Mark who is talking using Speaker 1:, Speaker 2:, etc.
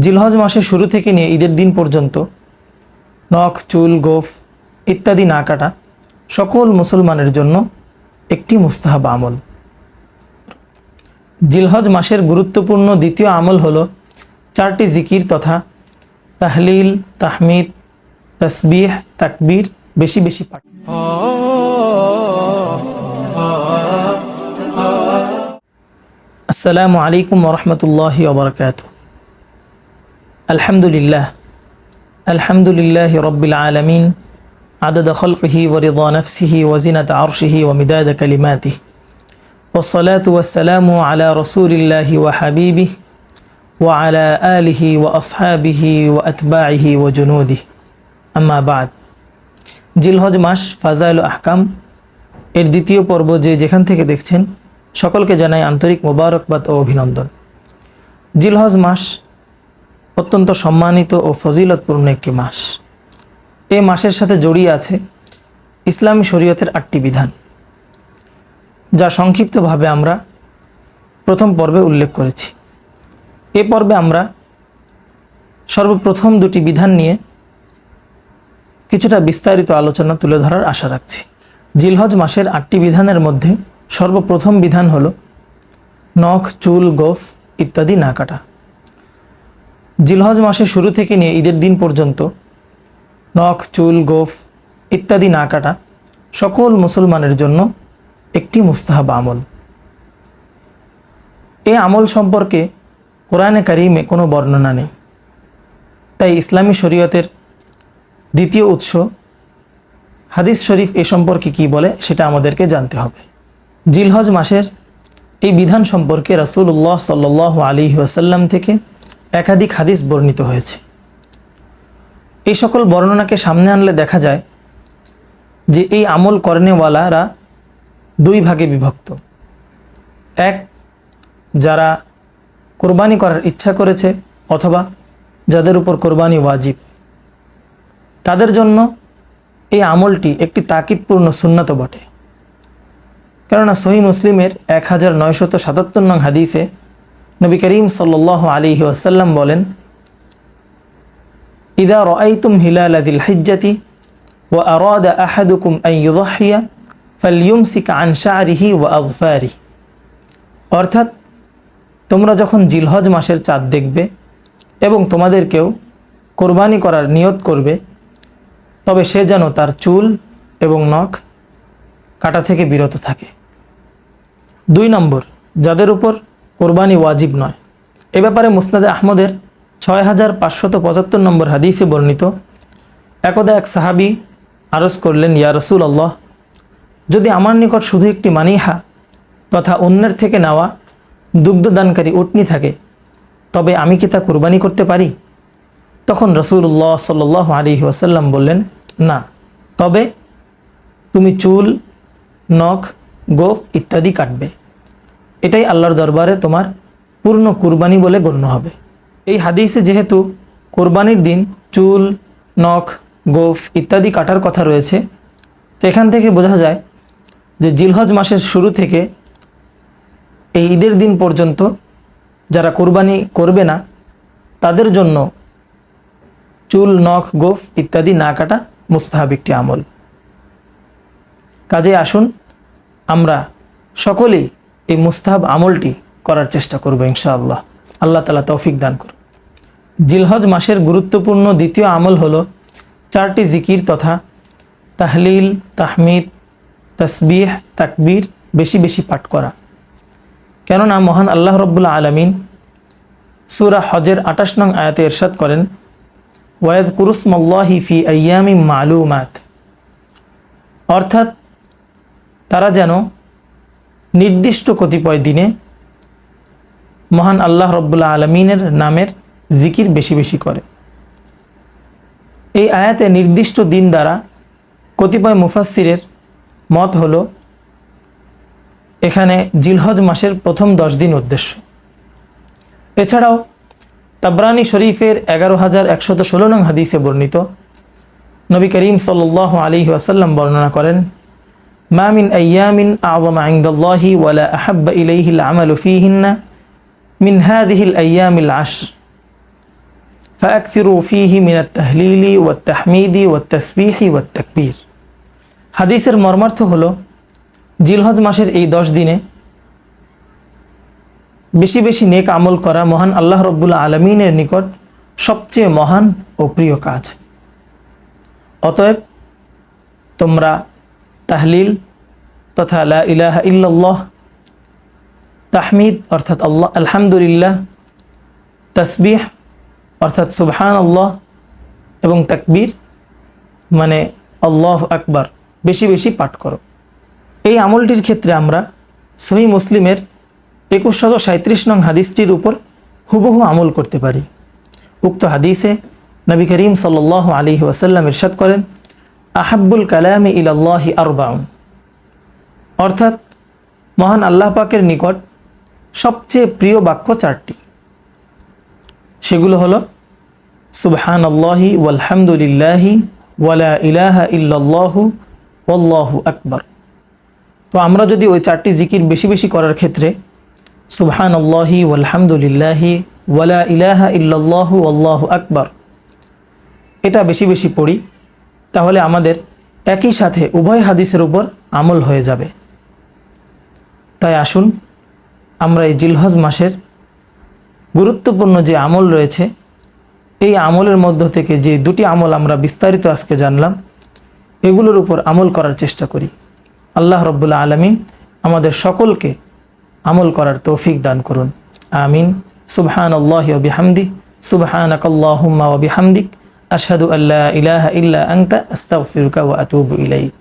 Speaker 1: জিলহজ মাসের শুরু থেকে নিয়ে ঈদের দিন পর্যন্ত নখ, চুল, গোঁফ ইত্যাদি না কাটা সকল মুসলমানের জন্য একটি মুস্তাহাব আমল। জিলহজ মাসের গুরুত্বপূর্ণ দ্বিতীয় আমল হলো 4টি জিকির তথা তাহলিল, তাহমিদ, তসবিহ, তাকবীর বেশি বেশি পাঠ। আসসালামু আলাইকুম ওয়া রাহমাতুল্লাহি ওয়া বারাকাতুহু। আলহামদুলিল্লাহি রাব্বিল আলামিন আদাদা খালকিহি ওয়া রিদা নাফসিহি ওয়া জিনাতা আরশিহি ওয়া মিদাদা কালিমাতিহি ওয়াসসালাতু ওয়াসসালামু আলা রাসূলিল্লাহি ওয়া হাবিবিহি ওয়া আলা আলিহি ওয়া আসহাবিহি ওয়া আতবাইহি ওয়া জুনুদিহি, আম্মা বা'দ। জিলহজ মাস ফাজাইল আহকাম এর দ্বিতীয় পর্ব যেখান থেকে দেখছেন সকলকে জানাই আন্তরিক মোবারকবাদ ও অভিনন্দন। জিলহজ মাস অত্যন্ত সম্মানিত ও ফজিলতপূর্ণ একটি মাস। এই মাসের সাথে জড়িয়ে আছে ইসলামী শরীয়তের 8টি বিধান, যা সংক্ষিপ্তভাবে আমরা প্রথম পর্বে উল্লেখ করেছি। এ পর্বে আমরা সর্বপ্রথম 2টি বিধান নিয়ে কিছুটা বিস্তারিত আলোচনা তুলে ধরার আশা রাখছি। জিলহজ মাসের 8টি বিধানের মধ্যে সর্বপ্রথম বিধান হলো নখ, চুল, গোঁফ ইত্যাদি না কাটা। জিলহজ মাসের শুরু থেকে নিয়ে ঈদের দিন পর্যন্ত নখ, চুল, গোঁফ ইত্যাদি না কাটা সকল মুসলমানের জন্য একটি মুস্তাহাব আমল। এই আমল সম্পর্কে কোরআনে কারিমে কোনো বর্ণনা নেই, তাই ইসলামী শরীয়তের দ্বিতীয় উৎস হাদিস শরীফ এ সম্পর্কে কি বলে সেটা আমাদেরকে জানতে হবে। জিলহজ মাসের এই বিধান সম্পর্কে রাসূলুল্লাহ সাল্লাল্লাহু আলাইহি ওয়াসাল্লাম থেকে একাধিক হাদিস বর্ণিত হয়েছে। এই সকল বর্ণনাকে সামনে আনলে দেখা যায় যে এই আমল করেনেওয়ালারা 2 ভাগে বিভক্ত। এক, যারা কোরবানি করার ইচ্ছা করেছে অথবা যাদের উপর কোরবানি ওয়াজিব, তাদের জন্য এই আমলটি একটি তাকিদপূর্ণ সুন্নাত বটে। কেননা সহিহ মুসলিমের 1977 নং হাদিসে নবী করিম সাল্লাল্লাহু আলাইহি ওয়াসাল্লাম বলেন, ইদা রাআইতুম হিলালা যিল হিজ্জাতি ওয়া আরাদা আহাদুকুম আন ইউযহিয়া ফালইউমসিক আন শা'রিহি ওয়া আযফারিহি। অর্থাৎ তোমরা যখন জিলহজ মাসের চাঁদ দেখবে এবং তোমাদের কেউ কোরবানি করার নিয়ত করবে, তবে সে যেন তার চুল এবং নখ কাটা থেকে বিরত থাকে। 2 নম্বর, যাদের উপর কোরবানি ওয়াজিব নয়। এ ব্যাপারে মুসনাদে আহমদের 6575 নম্বর হাদিসে বর্ণিত, একদা এক সাহাবী আরজ করলেন, ইয়া রাসূলুল্লাহ, যদি আমার নিকট শুধু একটি মানিহা তথা অন্যের থেকে নেওয়া দুগ্ধদানকারী উটনি থাকে, তবে আমি কি তা কোরবানি করতে পারি? তখন রাসূলুল্লাহ সাল্লাল্লাহু আলাইহি ওয়াসাল্লাম বললেন, না, তবে তুমি চুল, নখ, গোঁফ ইত্যাদি কাটবে। এটাই আল্লাহর দরবারে তোমার পূর্ণ কুরবানি বলে গণ্য হবে। এই হাদিসে যেহেতু কোরবানির দিন চুল, নখ, গোঁফ ইত্যাদি কাটার কথা রয়েছে, তো এখান থেকে বোঝা যায় যে জিলহজ মাসের শুরু থেকে এই ঈদের দিন পর্যন্ত যারা কোরবানি করবে না, তাদের জন্য চুল, নখ, গোঁফ ইত্যাদি না কাটা মুস্তাহাব একটি আমল। কাজে আসুন আমরা সকলেই এই মুস্তাহাব আমলটি করার চেষ্টা করব ইনশাআল্লাহ। আল্লাহ তাআলা তৌফিক দান করুন। জিলহজ মাসের গুরুত্বপূর্ণ দ্বিতীয় আমল হলো 4টি জিকির তথা তাহলিল, তাহমিদ, তসবিহ, তাকবীর বেশি বেশি পাঠ করা। কেননা মহান আল্লাহ রাব্বুল আলামিন সূরা হজের 28 নং আয়াতে ইরশাদ করেন, ওয়াযকুরুসমাল্লাহি ফি আইয়ামিম মা'লুমাত। অর্থাৎ তারা যেন নির্দিষ্ট কতিপয় দিনে মহান আল্লাহ রাব্বুল আলামিনের নামের জিকির বেশি বেশি করে। এই আয়াতে নির্দিষ্ট দিন দ্বারা কতিপয় মুফাসসিরের মত হলো এখানে জিলহজ মাসের প্রথম 10 দিন উদ্দেশ্য। এছাড়াও তাবরানী শরীফের 11116 নং হাদিসে বর্ণিত, নবী করিম সাল্লাল্লাহু আলাইহি ওয়াসাল্লাম বর্ণনা করেন, মা মিন আইয়ামিন আযমা ইনদাল্লাহি ওয়ালা আহাব্বা ইলাইহিল আমালু ফীহিন্না মিন হাযিহিল আইয়ামিল আশর। فأكثروا فيه من التهليل والتحميد والتسبيح والتكبير। হাদিসের মর্মার্থ হলো জিলহজ মাসের এই 10 দিনে বেশি বেশি নেক আমল করা মহান আল্লাহ রব্বুল আলমিনের নিকট সবচেয়ে মহান ও প্রিয় কাজ। অতএব তোমরা তাহলিল তথা লা ইলাহা ইল্লাল্লাহ, তাহমিদ অর্থাৎ আল্লাহ আলহামদুলিল্লাহ, তসবিহ অর্থাৎ সুবহানাল্লাহ এবং তাকবীর মানে আল্লাহু আকবার বেশি বেশি পাঠ করো। এই আমলটির ক্ষেত্রে আমরা সহিহ মুসলিমের 2137 নং হাদিসটির উপর হুবহু আমল করতে পারি। উক্ত হাদিসে নবী করিম সাল্লাল্লাহু আলাইহি ওয়াসাল্লাম ইরশাদ করেন, আহাব্বুল কালামি ইলাল্লাহি আরবাউন, অর্থাৎ মহান আল্লাহ পাকের নিকট সবচেয়ে প্রিয় বাক্য 4টি। সেগুলো হলো সুবহানাল্লাহি ওয়ালহামদুলিল্লাহি ওয়ালা ইলাহা ইল্লাল্লাহু ওয়াল্লাহু আকবার। তো আমরা যদি ওই 4টি জিকির বেশি বেশি করার ক্ষেত্রে সুবহানাল্লাহি ওয়ালহামদুলিল্লাহি ওয়ালা ইলাহা ইল্লাল্লাহু ওয়াল্লাহু আকবার এটা বেশি বেশি পড়ি, তাহলে আমাদের একই সাথে উভয় হাদিসের উপর আমল হয়ে যাবে। তাই আসুন আমরা এই জিলহজ মাসের গুরুত্বপূর্ণ যে আমল রয়েছে, এই আমলের মধ্য থেকে যে 2টি আমল আমরা বিস্তারিত আজকে জানলাম, এগুলোর উপর আমল করার চেষ্টা করি। আল্লাহ রব্বুল আলামিন আমাদের সকলকে আমল করার তৌফিক দান করুন। আমিন। সুবহানাল্লাহি ওয়া বিহামদিহি, সুবহানাকাল্লাহুম্মা ওয়া বিহামদিক, আশহাদু আল্লা ইলাহা ইল্লা আনতা, আস্তাগফিরুকা ওয়া আতুবু ইলাইক।